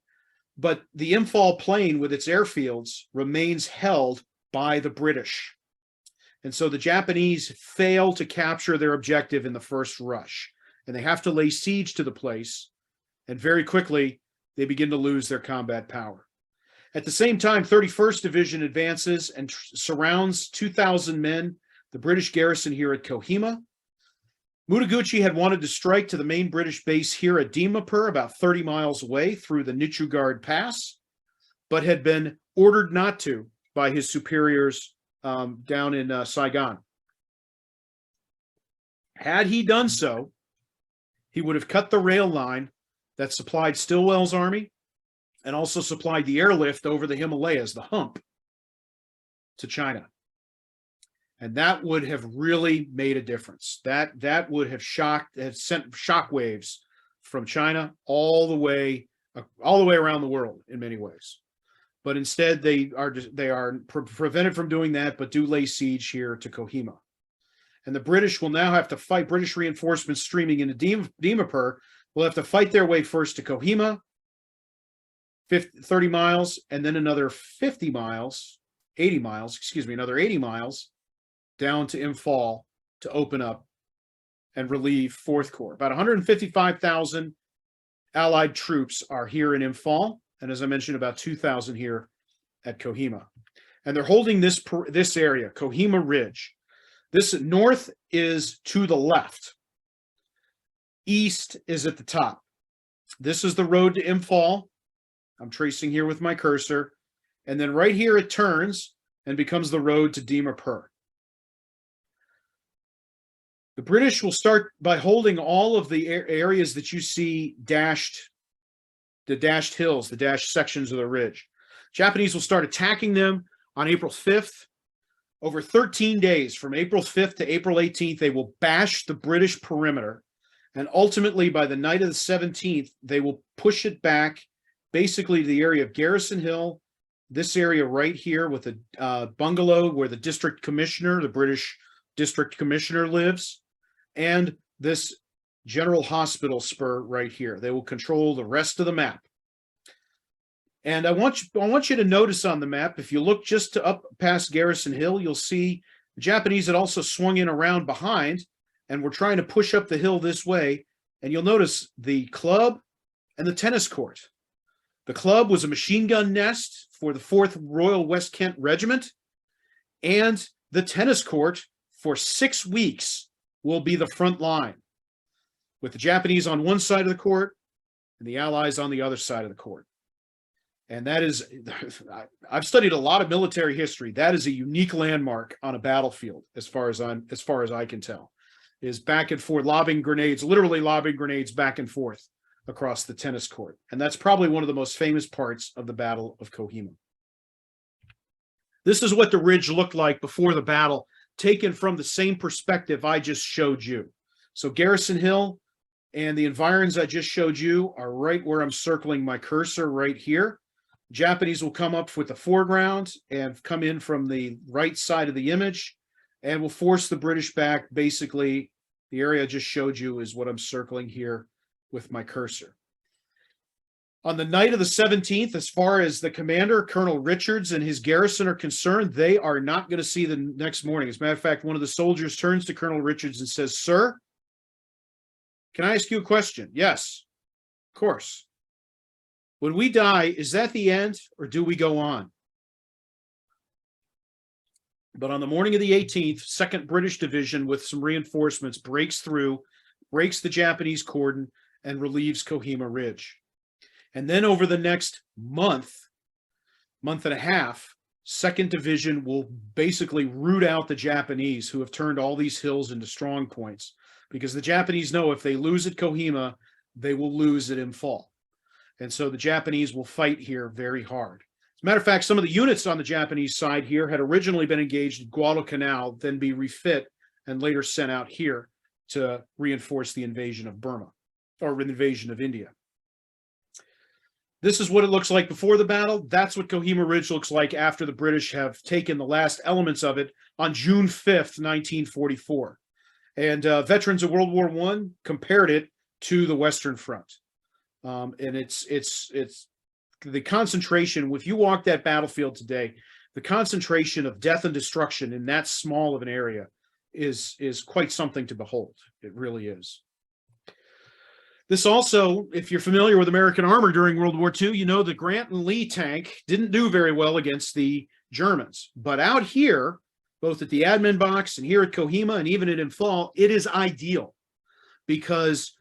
But the Imphal plain with its airfields remains held by the British. And so the Japanese fail to capture their objective in the first rush, and they have to lay siege to the place. And very quickly, they begin to lose their combat power. At the same time, 31st Division advances and surrounds 2,000 men, the British garrison here at Kohima. Mutaguchi had wanted to strike to the main British base here at Dimapur, about 30 miles away through the Nichugard Pass, but had been ordered not to by his superiors down in Saigon. Had he done so, he would have cut the rail line that supplied Stilwell's army and also supplied the airlift over the Himalayas, the hump, to China. And that would have really made a difference. That would have sent shockwaves from China all the way around the world in many ways. But instead, they are prevented from doing that, but do lay siege here to Kohima. And the British will now have to fight. British reinforcements streaming into Dimapur will have to fight their way first to Kohima, 30 miles, and then another 80 miles down to Imphal to open up and relieve 4th Corps. About 155,000 Allied troops are here in Imphal, and as I mentioned, about 2,000 here at Kohima. And they're holding this area, Kohima Ridge. This north is to the left. East is at the top. This is the road to Imphal. I'm tracing here with my cursor. And then right here it turns and becomes the road to Dimapur. The British will start by holding all of the areas that you see dashed, the dashed hills, the dashed sections of the ridge. Japanese will start attacking them on April 5th. Over 13 days, from April 5th to April 18th, they will bash the British perimeter. And ultimately, by the night of the 17th, they will push it back basically to the area of Garrison Hill, this area right here with the bungalow where the district commissioner, the British district commissioner lives, and this general hospital spur right here. They will control the rest of the map. And I want you to notice on the map, if you look just up past Garrison Hill, you'll see the Japanese had also swung in around behind and were trying to push up the hill this way. And you'll notice the club and the tennis court. The club was a machine gun nest for the 4th Royal West Kent Regiment, and the tennis court for 6 weeks will be the front line, with the Japanese on one side of the court and the Allies on the other side of the court. And that is, I've studied a lot of military history. That is a unique landmark on a battlefield, as far as I can tell, is back and forth, lobbing grenades, literally lobbing grenades back and forth across the tennis court. And that's probably one of the most famous parts of the Battle of Kohima. This is what the ridge looked like before the battle, taken from the same perspective I just showed you. So Garrison Hill and the environs I just showed you are right where I'm circling my cursor right here. Japanese will come up with the foreground and come in from the right side of the image and will force the British back. Basically, the area I just showed you is what I'm circling here with my cursor. On the night of the 17th, as far as the commander, Colonel Richards, and his garrison are concerned, they are not going to see the next morning. As a matter of fact, one of the soldiers turns to Colonel Richards and says, "Sir, can I ask you a question?" "Yes, of course." "When we die, is that the end, or do we go on?" But on the morning of the 18th, 2nd British Division with some reinforcements breaks through, breaks the Japanese cordon, and relieves Kohima Ridge. And then over the next month, month and a half, 2nd Division will basically root out the Japanese who have turned all these hills into strong points, because the Japanese know if they lose at Kohima, they will lose at Imphal. And so the Japanese will fight here very hard. As a matter of fact, some of the units on the Japanese side here had originally been engaged at Guadalcanal, then be refit and later sent out here to reinforce the invasion of Burma, or invasion of India. This is what it looks like before the battle. That's what Kohima Ridge looks like after the British have taken the last elements of it on June 5th, 1944. And veterans of World War I compared it to the Western Front. And it's the concentration, if you walk that battlefield today, the concentration of death and destruction in that small of an area is quite something to behold. It really is. This also, if you're familiar with American armor during World War II, you know the Grant and Lee tank didn't do very well against the Germans. But out here, both at the admin box and here at Kohima and even at Imphal, it is ideal, because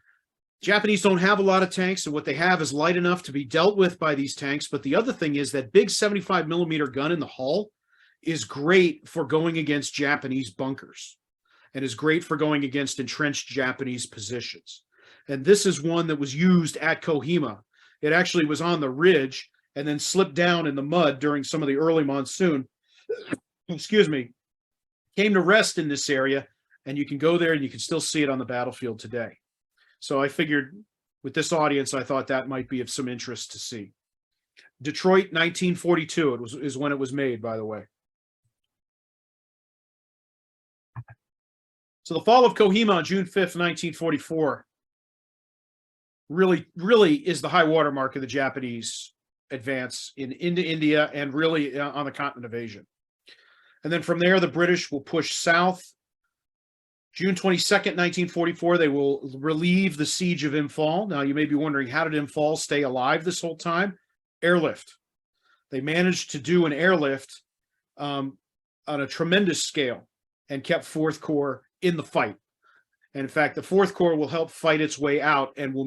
Japanese don't have a lot of tanks, and what they have is light enough to be dealt with by these tanks. But the other thing is that big 75 millimeter gun in the hull is great for going against Japanese bunkers and is great for going against entrenched Japanese positions. And this is one that was used at Kohima. It actually was on the ridge and then slipped down in the mud during some of the early monsoon. Excuse me. Came to rest in this area, and you can go there and you can still see it on the battlefield today. So I figured with this audience, I thought that might be of some interest to see. Detroit, 1942, is when it was made, by the way. So the fall of Kohima on June 5th, 1944, really is the high water mark of the Japanese advance into India and really on the continent of Asia. And then from there, the British will push south. June 22nd, 1944, they will relieve the siege of Imphal. Now, you may be wondering, how did Imphal stay alive this whole time? Airlift. They managed to do an airlift on a tremendous scale and kept 4th Corps in the fight. And in fact, the 4th Corps will help fight its way out and will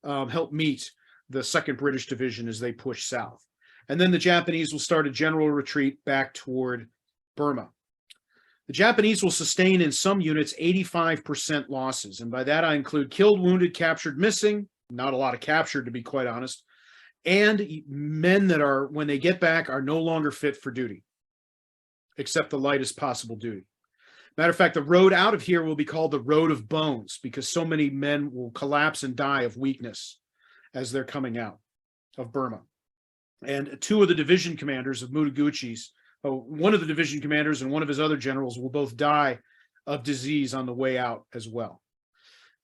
help meet the 2nd British Division as they push south. And then the Japanese will start a general retreat back toward Burma. The Japanese will sustain in some units 85% losses. And by that, I include killed, wounded, captured, missing, not a lot of captured, to be quite honest, and men that are, when they get back, are no longer fit for duty, except the lightest possible duty. Matter of fact, the road out of here will be called the Road of Bones, because so many men will collapse and die of weakness as they're coming out of Burma. And 2 of the division commanders of Mutaguchi's, one of the division commanders and one of his other generals will both die of disease on the way out as well.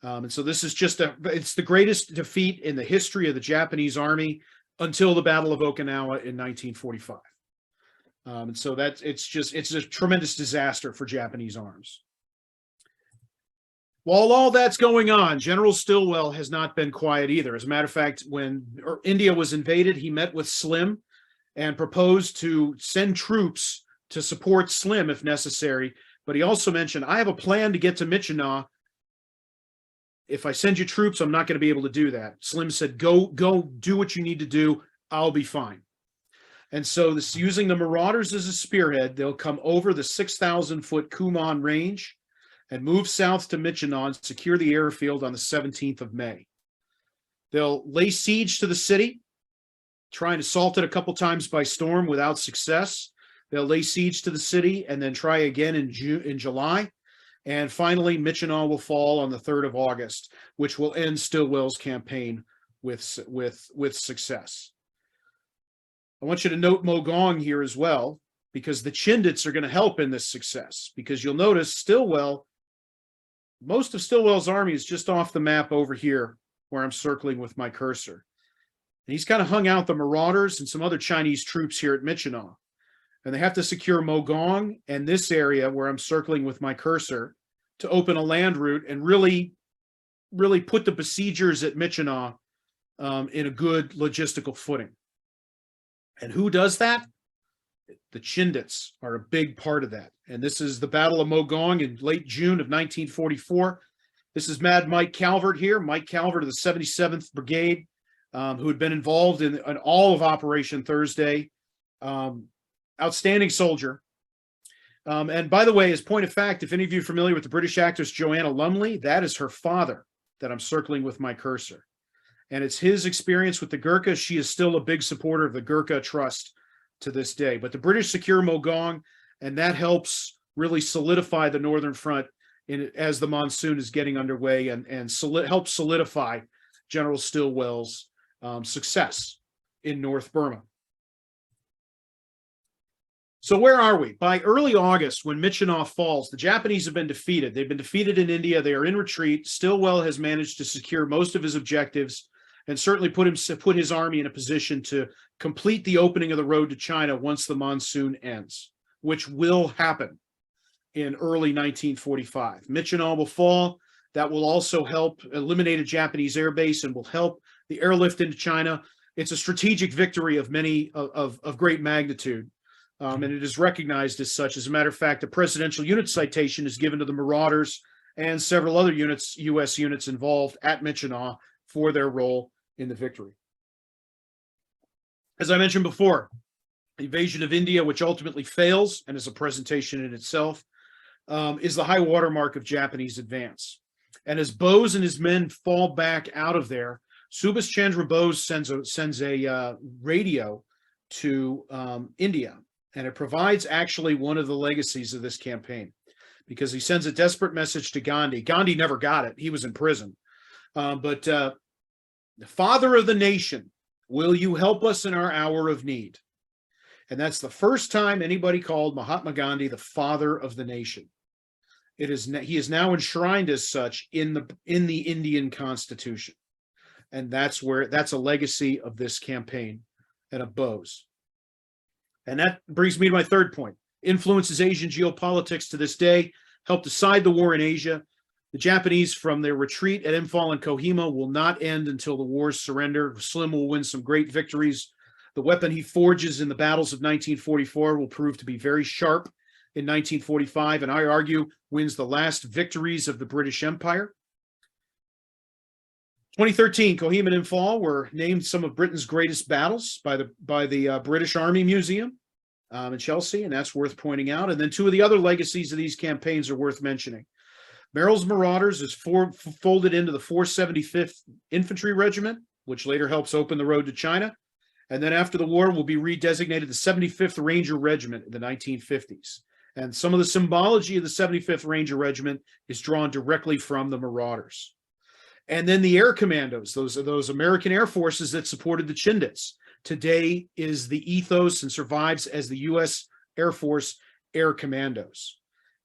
And so this is it's the greatest defeat in the history of the Japanese army until the Battle of Okinawa in 1945. And so it's a tremendous disaster for Japanese arms. While all that's going on, General Stilwell has not been quiet either. As a matter of fact, when India was invaded, he met with Slim and proposed to send troops to support Slim if necessary. But he also mentioned, I have a plan to get to Michina. If I send you troops, I'm not going to be able to do that. Slim said, go do what you need to do. I'll be fine. And so this, using the Marauders as a spearhead, they'll come over the 6,000-foot Kuman Range and move south to Michina and secure the airfield on the 17th of May. They'll lay siege to the city, try and assault it a couple times by storm without success. They'll lay siege to the city and then try again in July. And finally, Michina will fall on the 3rd of August, which will end Stilwell's campaign with success. I want you to note Mogong here as well, because the Chindits are going to help in this success, because you'll notice Stilwell, most of Stilwell's army is just off the map over here where I'm circling with my cursor. And he's kind of hung out the Marauders and some other Chinese troops here at Michina. And they have to secure Mogong and this area where I'm circling with my cursor to open a land route and really put the besiegers at Michina in a good logistical footing. And who does that? The Chindits are a big part of that. And this is the Battle of Mogong in late June of 1944. This is Mad Mike Calvert here, Mike Calvert of the 77th Brigade, who had been involved in all of Operation Thursday Outstanding soldier. And by the way, as point of fact, if any of you are familiar with the British actress Joanna Lumley, that is her father that I'm circling with my cursor. And it's his experience with the Gurkha. She is still a big supporter of the Gurkha Trust to this day. But the British secure Mogong, and that helps really solidify the Northern Front as the monsoon is getting underway, and help solidify General Stilwell's success in North Burma. So where are we? By early August, when Myitkyina falls, the Japanese have been defeated. They've been defeated in India. They are in retreat. Stilwell has managed to secure most of his objectives and certainly put his army in a position to complete the opening of the road to China once the monsoon ends, which will happen in early 1945. Myitkyina will fall. That will also help eliminate a Japanese air base and will help the airlift into China. It's a strategic victory of great magnitude. And it is recognized as such. As a matter of fact, a presidential unit citation is given to the Marauders and several other units, U.S. units involved at Myitkyina for their role in the victory. As I mentioned before, the invasion of India, which ultimately fails and is a presentation in itself, is the high watermark of Japanese advance. And as Bose and his men fall back out of there, Subhas Chandra Bose sends a radio to India. And it provides actually one of the legacies of this campaign, because he sends a desperate message to Gandhi. Gandhi never got it. He was in prison. But the father of the nation, will you help us in our hour of need? And that's the first time anybody called Mahatma Gandhi the father of the nation. He is now enshrined as such in the Indian Constitution. And that's a legacy of this campaign and of Bose. And that brings me to my third point. Influences Asian geopolitics to this day, helped decide the war in Asia. The Japanese, from their retreat at Imphal and Kohima, will not end until the war's surrender. Slim will win some great victories. The weapon he forges in the battles of 1944 will prove to be very sharp in 1945, and I argue wins the last victories of the British Empire. 2013, Kohima and Imphal were named some of Britain's greatest battles by the British Army Museum in Chelsea, and that's worth pointing out. And then two of the other legacies of these campaigns are worth mentioning. Merrill's Marauders is folded into the 475th Infantry Regiment, which later helps open the road to China. And then after the war will be redesignated the 75th Ranger Regiment in the 1950s. And some of the symbology of the 75th Ranger Regiment is drawn directly from the Marauders. And then the Air Commandos, those American Air Forces that supported the Chindits, today is the ethos and survives as the U.S. Air Force Air Commandos.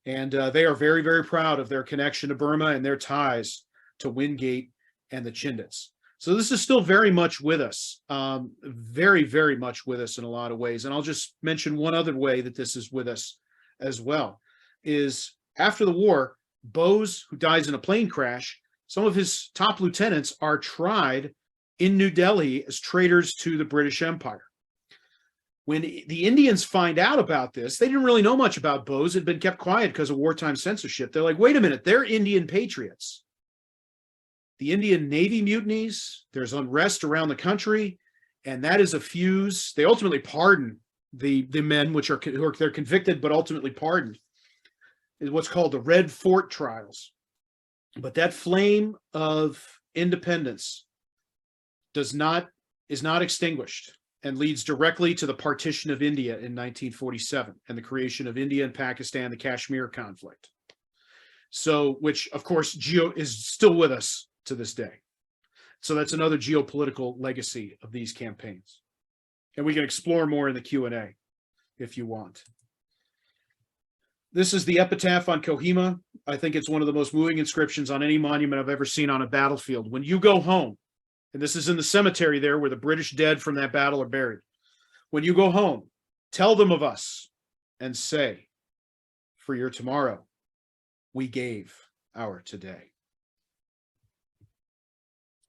And they are very, very proud of their connection to Burma and their ties to Wingate and the Chindits. So this is still very much with us, very, very much with us in a lot of ways. And I'll just mention one other way that this is with us as well, is after the war, Bose, who dies in a plane crash, some of his top lieutenants are tried in New Delhi as traitors to the British Empire. When the Indians find out about this, they didn't really know much about Bose. It had been kept quiet because of wartime censorship. They're like, wait a minute, they're Indian patriots. The Indian Navy mutinies, there's unrest around the country, and that is a fuse. They ultimately pardon the men, they're convicted but ultimately pardoned. Is what's called the Red Fort trials. But that flame of independence is not extinguished and leads directly to the partition of India in 1947 and the creation of India and Pakistan, the Kashmir conflict. So, which of course is still with us to this day. So that's another geopolitical legacy of these campaigns. And we can explore more in the Q&A if you want. This is the epitaph on Kohima. I think it's one of the most moving inscriptions on any monument I've ever seen on a battlefield. When you go home, and this is in the cemetery there where the British dead from that battle are buried. When you go home, tell them of us and say, for your tomorrow, we gave our today.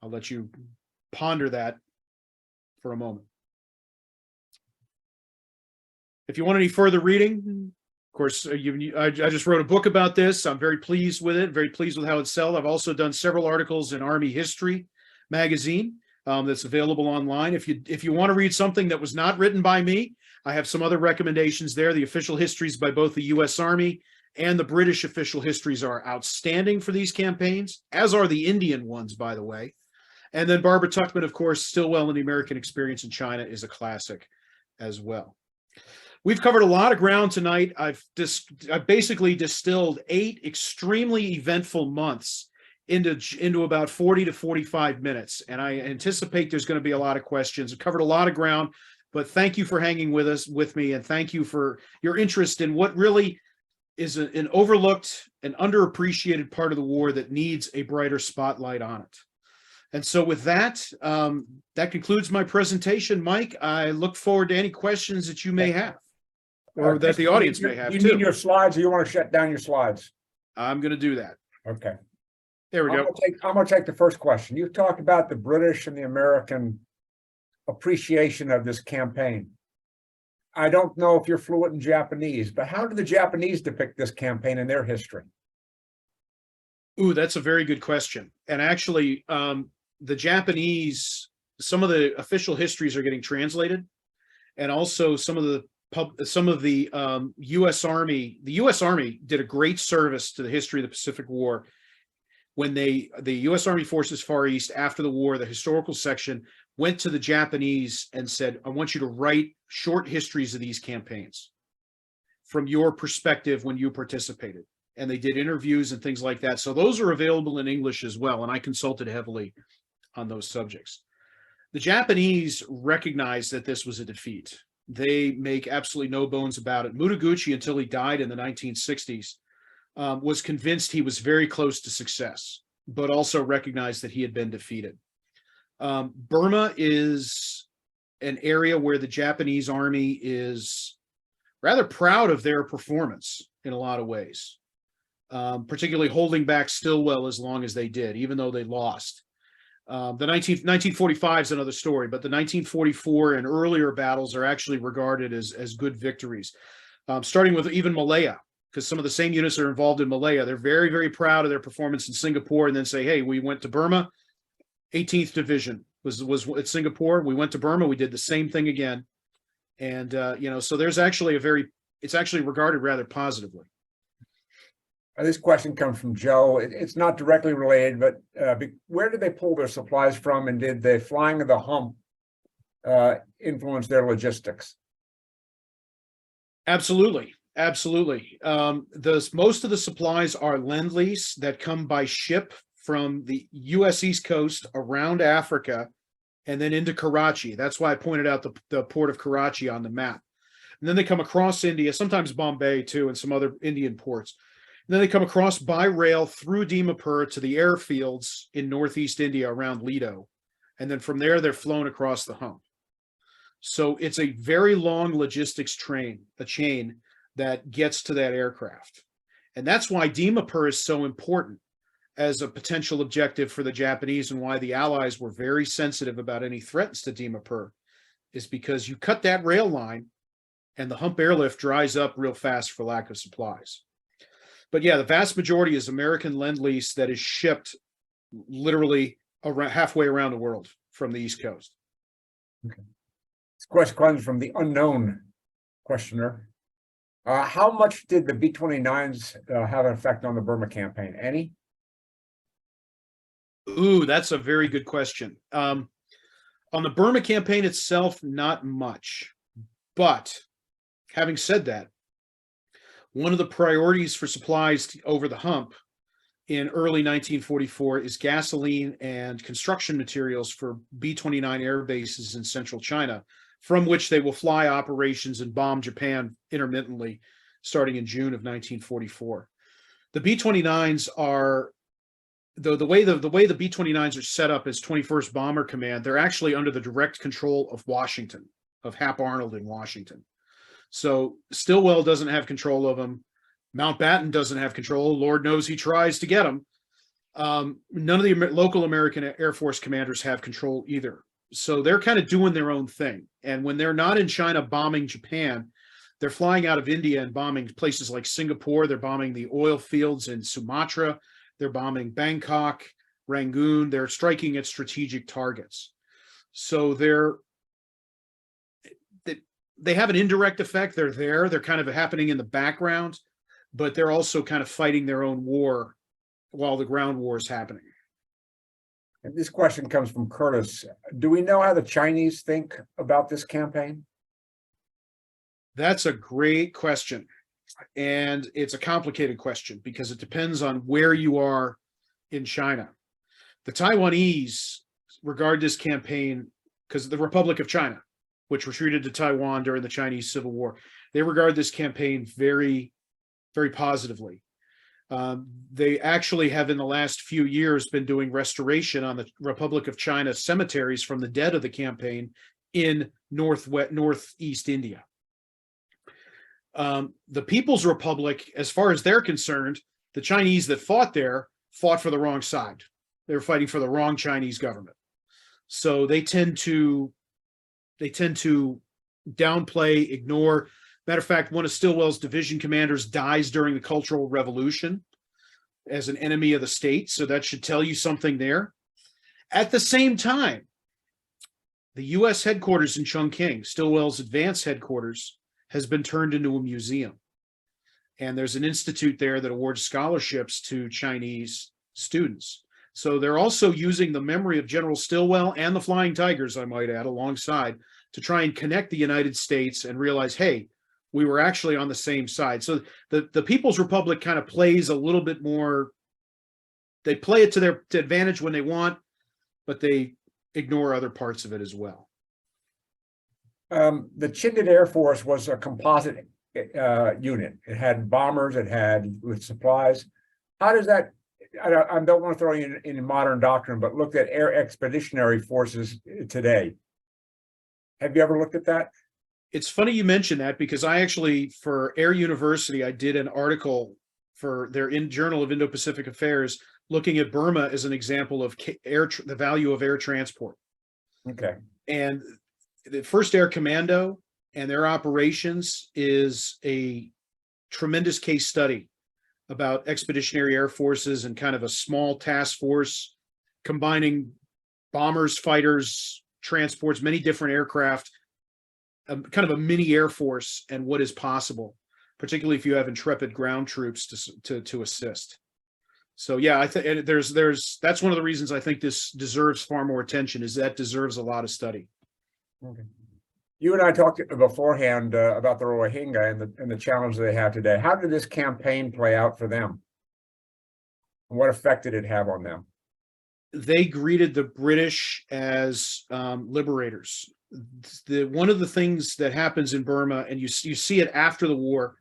I'll let you ponder that for a moment. If you want any further reading, of course, I just wrote a book about this. I'm very pleased with it, very pleased with how it's sold. I've also done several articles in Army History magazine that's available online. If you want to read something that was not written by me, I have some other recommendations there. The official histories by both the U.S. Army and the British official histories are outstanding for these campaigns, as are the Indian ones, by the way. And then Barbara Tuchman, of course, Stillwell and the American Experience in China is a classic as well. We've covered a lot of ground tonight. I've basically distilled 8 extremely eventful months into about 40 to 45 minutes. And I anticipate there's going to be a lot of questions. I've covered a lot of ground, but thank you for hanging with me. And thank you for your interest in what really is an overlooked and underappreciated part of the war that needs a brighter spotlight on it. And so with that, that concludes my presentation. Mike, I look forward to any questions that you may have, or that the audience may have too. You need your slides, or you want to shut down your slides? I'm going to do that. Okay. There we go. I'm going to take the first question. You've talked about the British and the American appreciation of this campaign. I don't know if you're fluent in Japanese, but how do the Japanese depict this campaign in their history? Ooh, that's a very good question. And actually, the Japanese, some of the official histories are getting translated, and also some of the U.S. Army. The U.S. Army did a great service to the history of the Pacific War when the U.S. Army Forces Far East, after the war, the historical section went to the Japanese and said, I want you to write short histories of these campaigns from your perspective when you participated. And they did interviews and things like that. So those are available in English as well. And I consulted heavily on those subjects. The Japanese recognized that this was a defeat. They make absolutely no bones about it. Mutaguchi, until he died in the 1960s, was convinced he was very close to success, but also recognized that he had been defeated. Burma is an area where the Japanese army is rather proud of their performance in a lot of ways, particularly holding back Stillwell as long as they did, even though they lost. The 1945 is another story, but the 1944 and earlier battles are actually regarded as good victories, starting with even Malaya, because some of the same units are involved in Malaya. They're very, very proud of their performance in Singapore, and then say, hey, we went to Burma, 18th Division was at Singapore. We went to Burma, we did the same thing again. And, so there's actually it's actually regarded rather positively. This question comes from Joe. It's not directly related, but where did they pull their supplies from, and did the flying of the hump influence their logistics? Absolutely. Absolutely. Most of the supplies are Lend-Lease that come by ship from the U.S. East Coast around Africa and then into Karachi. That's why I pointed out the port of Karachi on the map. And then they come across India, sometimes Bombay too, and some other Indian ports. And then they come across by rail through Dimapur to the airfields in northeast India around Lido. And then from there, they're flown across the hump. So it's a very long logistics chain that gets to that aircraft. And that's why Dimapur is so important as a potential objective for the Japanese, and why the Allies were very sensitive about any threats to Dimapur, is because you cut that rail line and the hump airlift dries up real fast for lack of supplies. But yeah, the vast majority is American Lend-Lease that is shipped literally halfway around the world from the East Coast. Okay. This question comes from the unknown questioner. How much did the B-29s have an effect on the Burma campaign? Any? Ooh, that's a very good question. On the Burma campaign itself, not much. But having said that, one of the priorities for supplies over the hump in early 1944 is gasoline and construction materials for B-29 air bases in central China, from which they will fly operations and bomb Japan intermittently starting in June of 1944. The B-29s are, the way the B-29s are set up as 21st Bomber Command, they're actually under the direct control of Washington, of Hap Arnold in Washington. So Stillwell doesn't have control of them. Mountbatten doesn't have control. Lord knows he tries to get them. None of the local American Air Force commanders have control either. So they're kind of doing their own thing. And when they're not in China bombing Japan, they're flying out of India and bombing places like Singapore. They're bombing the oil fields in Sumatra. They're bombing Bangkok, Rangoon. They're striking at strategic targets. So they have an indirect effect. They're there. They're kind of happening in the background, but they're also kind of fighting their own war while the ground war is happening. And this question comes from Curtis. Do we know how the Chinese think about this campaign? That's a great question. And it's a complicated question because it depends on where you are in China. The Taiwanese regard this campaign because the Republic of China, which retreated to Taiwan during the Chinese Civil War, they regard this campaign very, very positively. They actually have in the last few years been doing restoration on the Republic of China cemeteries from the dead of the campaign in northeast India. The People's Republic, as far as they're concerned, the Chinese that fought there fought for the wrong side. They were fighting for the wrong Chinese government. So they tend to downplay, ignore. Matter of fact, one of Stilwell's division commanders dies during the Cultural Revolution as an enemy of the state. So that should tell you something there. At the same time, the U.S. headquarters in Chongqing, Stilwell's advanced headquarters, has been turned into a museum. And there's an institute there that awards scholarships to Chinese students. So they're also using the memory of General Stilwell and the Flying Tigers, I might add, alongside to try and connect the United States and realize, hey, we were actually on the same side. So the People's Republic kind of plays a little bit more, they play it to their advantage when they want, but they ignore other parts of it as well. The Chindan Air Force was a composite unit. It had bombers, it had with supplies. How does that, I don't want to throw you in modern doctrine, but looked at air expeditionary forces today. Have you ever looked at that? It's funny you mention that because I actually, for Air University, I did an article for their Journal of Indo-Pacific Affairs looking at Burma as an example of the value of air transport. Okay. And the 1st Air Commando and their operations is a tremendous case study about expeditionary air forces and kind of a small task force combining bombers, fighters, transports, many different aircraft, kind of a mini air force and what is possible, particularly if you have intrepid ground troops to assist. So yeah, I think that's one of the reasons I think this deserves far more attention, is that deserves a lot of study. Okay. You and I talked beforehand about the Rohingya and the challenge they have today. How did this campaign play out for them? And what effect did it have on them? They greeted the British as liberators. One of the things that happens in Burma, and you see it after the war,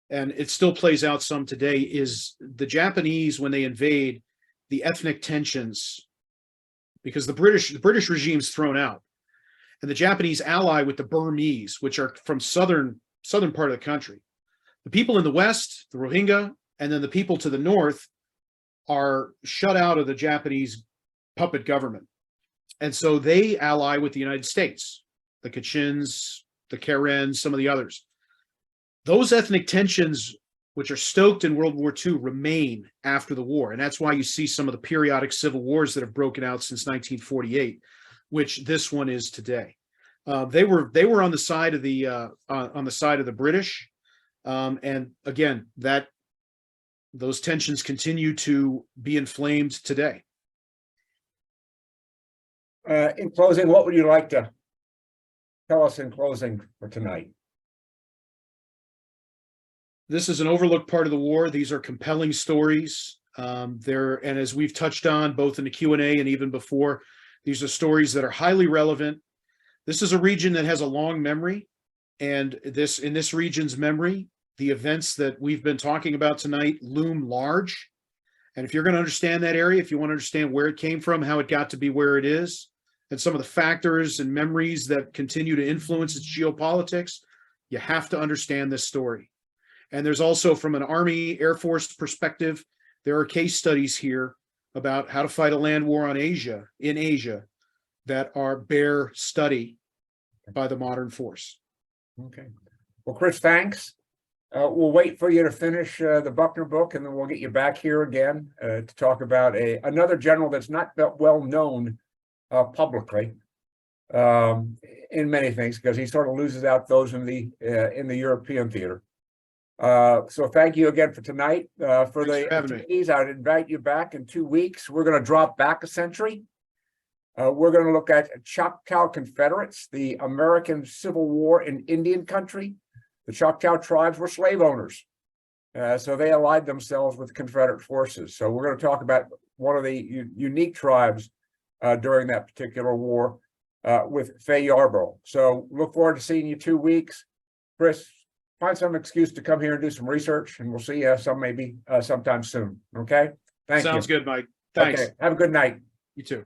and it still plays out some today, is the Japanese, when they invade, the ethnic tensions, because the British regime's thrown out, and the Japanese ally with the Burmese, which are from southern part of the country. The people in the west, the Rohingya, and then the people to the north are shut out of the Japanese puppet government. And so they ally with the United States, the Kachins, the Karens, some of the others. Those ethnic tensions, which are stoked in World War II, remain after the war. And that's why you see some of the periodic civil wars that have broken out since 1948, which this one is today. They were on the side of the British. And again, those tensions continue to be inflamed today. In closing, what would you like to tell us in closing for tonight? This is an overlooked part of the war. These are compelling stories. And as we've touched on both in the Q&A and even before, these are stories that are highly relevant. This is a region that has a long memory, and in this region's memory, the events that we've been talking about tonight loom large. And if you're going to understand that area, if you want to understand where it came from, how it got to be where it is, and some of the factors and memories that continue to influence its geopolitics, you have to understand this story. And there's also, from an Army Air Force perspective, there are case studies here about how to fight a land war in Asia, that are bear study by the modern force. Okay. Well, Chris, thanks. We'll wait for you to finish the Buckner book, and then we'll get you back here again to talk about another general that's not well known publicly. in many things, because he sort of loses out those in the European theater. So thank you again for tonight. For Thanks for having me. attendees, I'd invite you back in 2 weeks. We're going to drop back a century. We're going to look at Choctaw Confederates, the American Civil War in Indian country. The Choctaw tribes were slave owners. So they allied themselves with Confederate forces. So we're going to talk about one of the unique tribes during that particular war with Faye Yarborough. So look forward to seeing you 2 weeks. Chris, find some excuse to come here and do some research, and we'll see you sometime soon. Okay? Thank you. Sounds good, Mike. Thanks. Okay. Have a good night. You too.